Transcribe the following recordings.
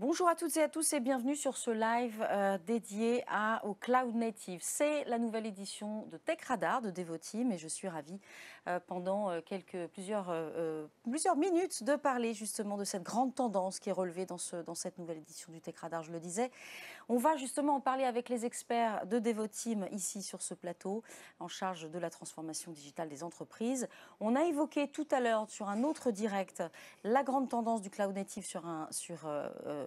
Bonjour à toutes et à tous et bienvenue sur ce live dédié au Cloud Native. C'est la nouvelle édition de Tech Radar de Devoteam et je suis ravie pendant plusieurs minutes de parler justement de cette grande tendance qui est relevée dans cette nouvelle édition du Tech Radar. Je le disais, on va justement en parler avec les experts de Devoteam ici sur ce plateau en charge de la transformation digitale des entreprises. On a évoqué tout à l'heure sur un autre direct la grande tendance du Cloud Native sur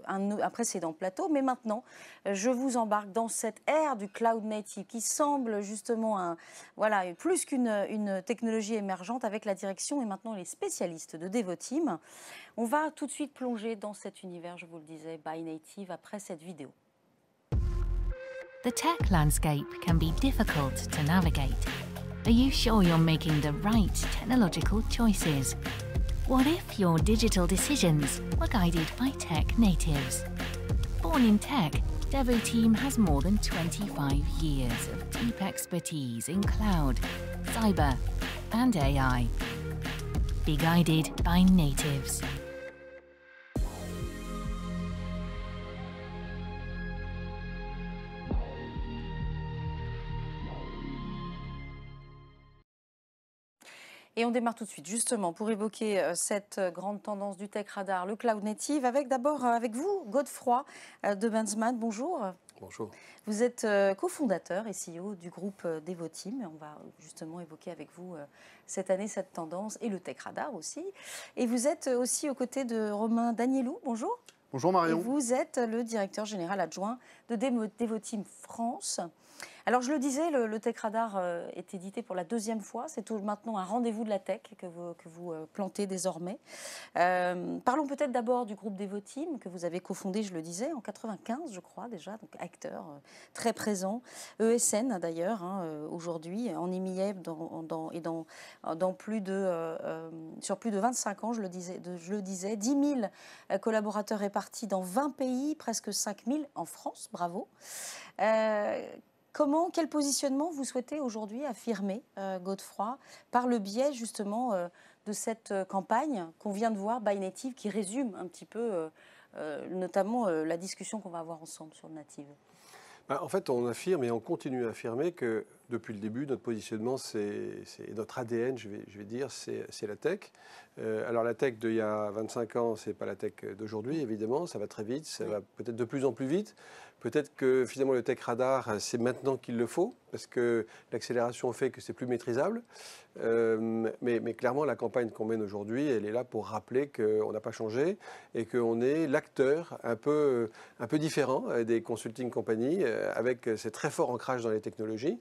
un précédent plateau. Mais maintenant, je vous embarque dans cette ère du Cloud Native qui semble justement plus qu'une technologie émergente avec la direction et maintenant les spécialistes de Devoteam. On va tout de suite plonger dans cet univers, je vous le disais, by Native après cette vidéo. The tech landscape can be difficult to navigate. Are you sure you're making the right technological choices? What if your digital decisions were guided by tech natives? Born in tech, Devoteam has more than 25 years of deep expertise in cloud, cyber, and AI. Be guided by natives. Et on démarre tout de suite, justement, pour évoquer cette grande tendance du Tech Radar, le Cloud Native, d'abord avec vous, Godefroy de Benzman. Bonjour. Bonjour. Vous êtes cofondateur et CEO du groupe Devoteam. Et on va justement évoquer avec vous cette année cette tendance et le Tech Radar aussi. Et vous êtes aussi aux côtés de Romain Danielou. Bonjour. Bonjour Marion. Et vous êtes le directeur général adjoint de Devoteam France. Alors je le disais, le Tech Radar est édité pour la deuxième fois. C'est maintenant un rendez-vous de la tech que vous plantez désormais. Parlons peut-être d'abord du groupe Devoteam que vous avez cofondé, je le disais, en 95, je crois déjà, donc acteur très présent, ESN d'ailleurs, aujourd'hui, en EMEA sur plus de 25 ans, je le disais, 10 000 collaborateurs répartis dans 20 pays, presque 5 000 en France, bravo. Quel positionnement vous souhaitez aujourd'hui affirmer, Godefroy, par le biais justement de cette campagne qu'on vient de voir, by Native, qui résume un petit peu notamment la discussion qu'on va avoir ensemble sur le Native? En fait, on affirme et on continue à affirmer que depuis le début, notre positionnement, c'est notre ADN, je vais dire, c'est la tech. Alors la tech d'il y a 25 ans, c'est pas la tech d'aujourd'hui, évidemment, ça va très vite, ça va peut-être de plus en plus vite. Peut-être que finalement le Tech Radar, c'est maintenant qu'il le faut, parce que l'accélération fait que c'est plus maîtrisable. Mais clairement, la campagne qu'on mène aujourd'hui, elle est là pour rappeler qu'on n'a pas changé et qu'on est l'acteur un peu différent des consulting companies, avec ces très forts ancrages dans les technologies.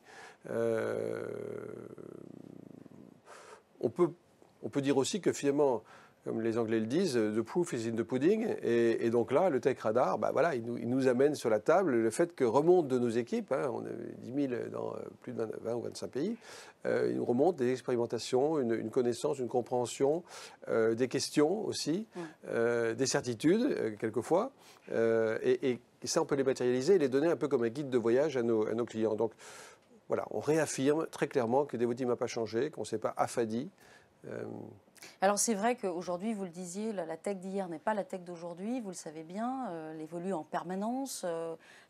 On peut dire aussi que finalement, comme les Anglais le disent, the proof is in the pudding. Et donc là, le Tech Radar, il nous amène sur la table le fait que remonte de nos équipes, on a 10 000 dans plus de 20 ou 25 pays, il nous remonte des expérimentations, une connaissance, une compréhension, des questions aussi, des certitudes quelquefois. Et ça, on peut les matérialiser et les donner un peu comme un guide de voyage à nos clients. Donc voilà, on réaffirme très clairement que Devoteam n'a pas changé, qu'on ne s'est pas affadi. Alors c'est vrai qu'aujourd'hui, vous le disiez, la tech d'hier n'est pas la tech d'aujourd'hui, vous le savez bien, elle évolue en permanence,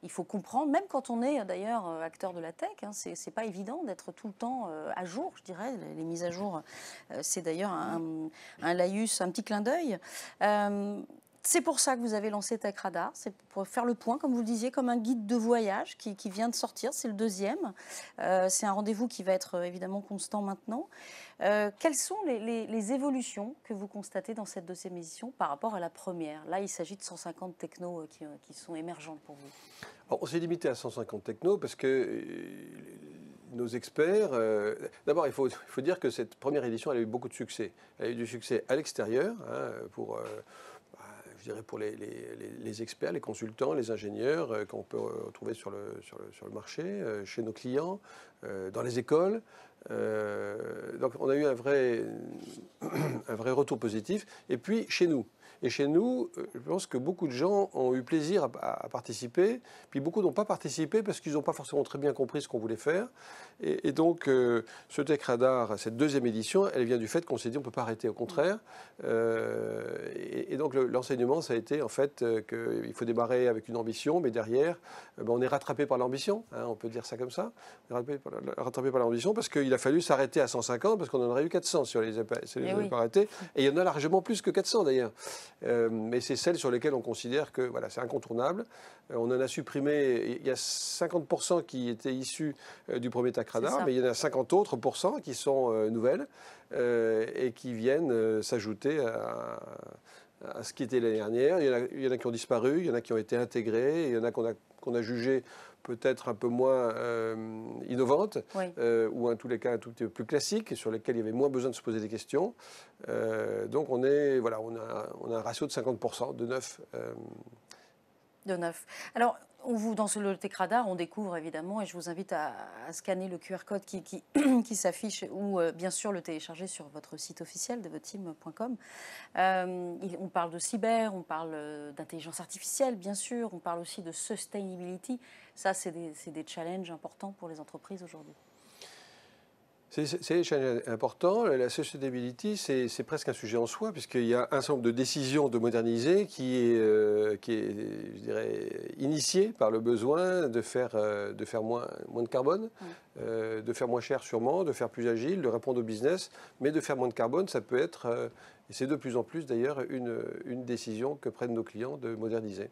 il faut comprendre, même quand on est d'ailleurs acteur de la tech, c'est pas évident d'être tout le temps à jour, je dirais, les mises à jour, c'est d'ailleurs un laïus, un petit clin d'œil. C'est pour ça que vous avez lancé Tech Radar, c'est pour faire le point, comme vous le disiez, comme un guide de voyage qui vient de sortir, c'est le deuxième. C'est un rendez-vous qui va être évidemment constant maintenant. Quelles sont les évolutions que vous constatez dans cette deuxième édition par rapport à la première? Là, il s'agit de 150 technos qui sont émergents pour vous. Alors, on s'est limité à 150 technos parce que nos experts... D'abord, il faut dire que cette première édition, elle a eu beaucoup de succès. Elle a eu du succès à l'extérieur, pour les experts, les consultants, les ingénieurs qu'on peut retrouver sur le marché, chez nos clients, dans les écoles. Donc on a eu un vrai retour positif. Et puis chez nous. Et chez nous, je pense que beaucoup de gens ont eu plaisir à participer, puis beaucoup n'ont pas participé parce qu'ils n'ont pas forcément très bien compris ce qu'on voulait faire. Et donc, ce Tech Radar, cette deuxième édition, elle vient du fait qu'on s'est dit on ne peut pas arrêter, au contraire. Et donc, l'enseignement, ça a été en fait qu'il faut démarrer avec une ambition, mais derrière, on est rattrapé par l'ambition, hein, on peut dire ça comme ça. On est rattrapé par l'ambition parce qu'il a fallu s'arrêter à 150 parce qu'on en aurait eu 400 si on les avait pas arrêtés. Et il y en a largement plus que 400 d'ailleurs. Mais c'est celles sur lesquelles on considère que voilà, c'est incontournable. On en a supprimé, il y a 50% qui étaient issus du premier Tech Radar, mais il y en a 50 autres pourcents qui sont nouvelles et qui viennent s'ajouter à ce qui était l'année dernière. Il y en a qui ont disparu, il y en a qui ont été intégrés, il y en a qu'on a jugé peut-être un peu moins innovantes, ou en tous les cas un tout petit peu plus classiques, sur lesquelles il y avait moins besoin de se poser des questions. Donc on a un ratio de 50% de neuf. De neuf. Alors, dans le Tech Radar, on découvre évidemment, et je vous invite à scanner le QR code qui s'affiche, ou bien sûr le télécharger sur votre site officiel, devoteam.com. On parle de cyber, on parle d'intelligence artificielle, bien sûr, on parle aussi de sustainability. Ça, c'est des challenges importants pour les entreprises aujourd'hui. C'est un challenge important. La sustainability, c'est presque un sujet en soi, puisqu'il y a un certain nombre de décisions de moderniser qui est, je dirais, initiée par le besoin de faire moins de carbone, de faire moins cher sûrement, de faire plus agile, de répondre au business, mais de faire moins de carbone, ça peut être, et c'est de plus en plus d'ailleurs, une décision que prennent nos clients de moderniser.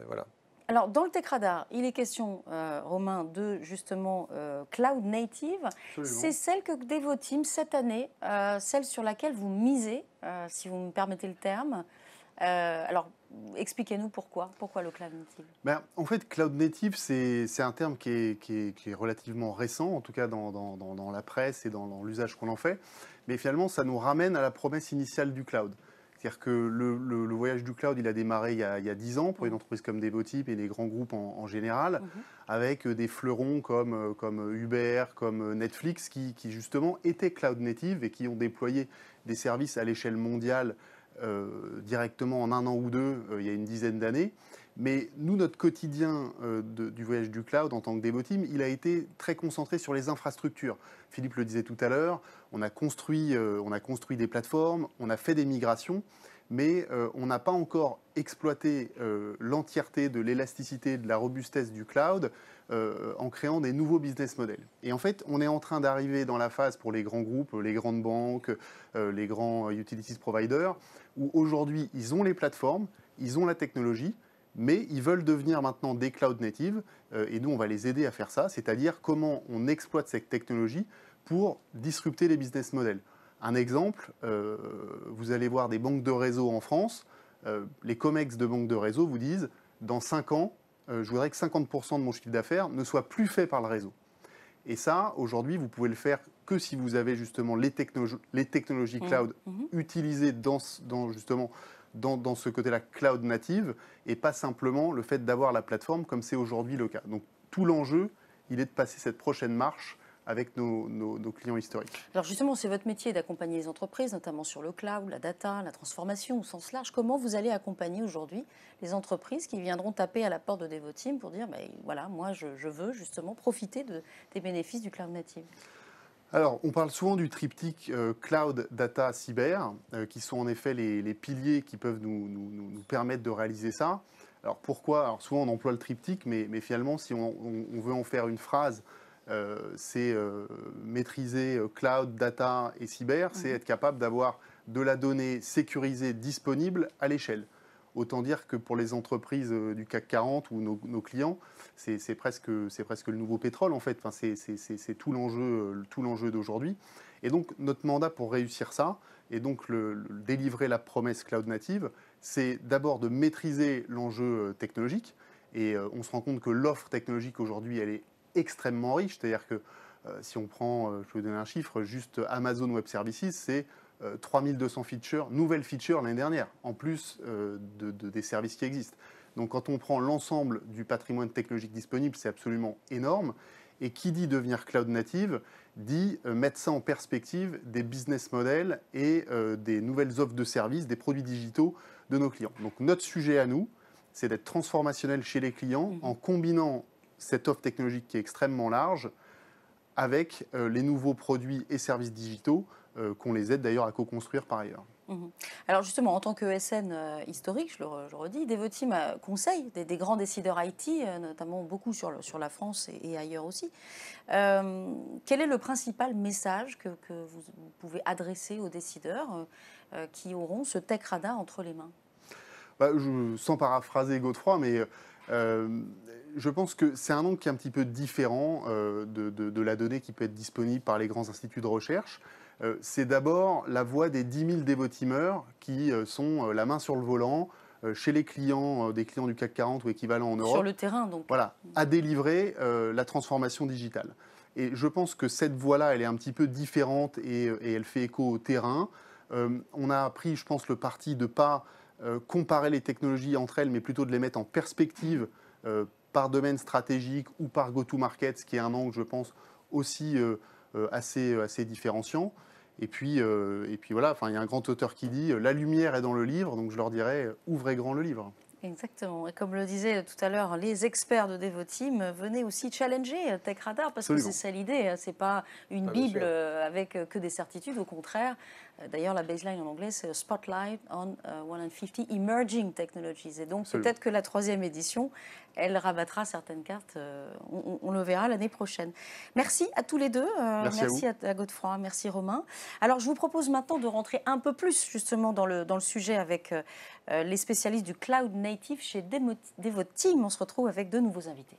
Voilà. Alors, dans le Tech Radar, il est question, Romain, de justement Cloud Native. C'est celle que Devoteam, cette année, celle sur laquelle vous misez, si vous me permettez le terme. Alors, expliquez-nous pourquoi le Cloud Native. En fait, Cloud Native, c'est un terme qui est relativement récent, en tout cas dans la presse et dans l'usage qu'on en fait. Mais finalement, ça nous ramène à la promesse initiale du cloud. C'est-à-dire que le voyage du cloud, il a démarré il y a 10 ans pour une entreprise comme Devoteam et les grands groupes en général, avec des fleurons comme Uber, comme Netflix, qui justement étaient cloud native et qui ont déployé des services à l'échelle mondiale directement en 1 an ou 2, il y a une dizaine d'années. Mais nous, notre quotidien du voyage du cloud en tant que Devoteam, il a été très concentré sur les infrastructures. Philippe le disait tout à l'heure, on a construit des plateformes, on a fait des migrations, mais on n'a pas encore exploité l'entièreté de l'élasticité, de la robustesse du cloud en créant des nouveaux business models. Et en fait, on est en train d'arriver dans la phase pour les grands groupes, les grandes banques, les grands utilities providers, où aujourd'hui, ils ont les plateformes, ils ont la technologie, mais ils veulent devenir maintenant des cloud natives, et nous, on va les aider à faire ça, c'est-à-dire comment on exploite cette technologie pour disrupter les business models. Un exemple, vous allez voir des banques de réseau en France, les COMEX de banques de réseau vous disent, dans 5 ans, je voudrais que 50% de mon chiffre d'affaires ne soit plus fait par le réseau. Et ça, aujourd'hui, vous pouvez le faire que si vous avez justement les technologies cloud utilisées dans ce côté-là cloud native, et pas simplement le fait d'avoir la plateforme comme c'est aujourd'hui le cas. Donc tout l'enjeu, il est de passer cette prochaine marche avec nos clients historiques. Alors justement, c'est votre métier d'accompagner les entreprises, notamment sur le cloud, la data, la transformation au sens large. Comment vous allez accompagner aujourd'hui les entreprises qui viendront taper à la porte de Devoteam pour dire, voilà, moi je veux justement profiter des bénéfices du cloud native? Alors, on parle souvent du triptyque cloud, data, cyber, qui sont en effet les piliers qui peuvent nous permettre de réaliser ça. Alors pourquoi? Alors souvent on emploie le triptyque, mais finalement, si on veut en faire une phrase, c'est maîtriser cloud, data et cyber, c'est être capable d'avoir de la donnée sécurisée disponible à l'échelle. Autant dire que pour les entreprises du CAC 40 ou nos clients, c'est presque le nouveau pétrole en fait. Enfin, c'est tout l'enjeu d'aujourd'hui. Et donc notre mandat pour réussir ça, et donc délivrer la promesse cloud native, c'est d'abord de maîtriser l'enjeu technologique. Et on se rend compte que l'offre technologique aujourd'hui, elle est extrêmement riche. C'est-à-dire que si on prend, je vais vous donner un chiffre, juste Amazon Web Services, c'est 3200 features, nouvelles features l'année dernière, en plus des services qui existent. Donc quand on prend l'ensemble du patrimoine technologique disponible, c'est absolument énorme. Et qui dit devenir cloud native dit mettre ça en perspective des business models et des nouvelles offres de services, des produits digitaux de nos clients. Donc notre sujet à nous, c'est d'être transformationnel chez les clients en combinant cette offre technologique qui est extrêmement large avec les nouveaux produits et services digitaux qu'on les aide d'ailleurs à co-construire par ailleurs. Alors justement, en tant que SN historique, je le redis, Devoteam conseille des grands décideurs IT, notamment beaucoup sur la France et ailleurs aussi. Quel est le principal message que vous pouvez adresser aux décideurs qui auront ce tech radar entre les mains? Sans paraphraser Godefroy, mais je pense que c'est un angle qui est un petit peu différent de la donnée qui peut être disponible par les grands instituts de recherche. C'est d'abord la voix des 10 000 Devoteamers qui sont la main sur le volant chez les clients, des clients du CAC 40 ou équivalent en Europe. Sur le terrain, donc. Voilà, à délivrer la transformation digitale. Et je pense que cette voix-là, elle est un petit peu différente et elle fait écho au terrain. On a pris, je pense, le parti de ne pas comparer les technologies entre elles, mais plutôt de les mettre en perspective par domaine stratégique ou par go-to-market, ce qui est un angle, je pense, aussi assez différenciant. Et puis voilà, il y a un grand auteur qui dit « La lumière est dans le livre », donc je leur dirais « Ouvrez grand le livre ». Exactement. Et comme le disait tout à l'heure, les experts de Devoteam venaient aussi challenger Tech Radar, parce que c'est ça l'idée. Ce n'est pas une Bible avec que des certitudes, au contraire. D'ailleurs, la baseline en anglais, c'est Spotlight on 150 Emerging Technologies. Et donc, peut-être que la 3e édition, elle rabattra certaines cartes. On le verra l'année prochaine. Merci à tous les deux. Merci à Godefroy, merci Romain. Alors, je vous propose maintenant de rentrer un peu plus justement dans le sujet avec les spécialistes du Cloud Native chez Devoteam. On se retrouve avec de nouveaux invités.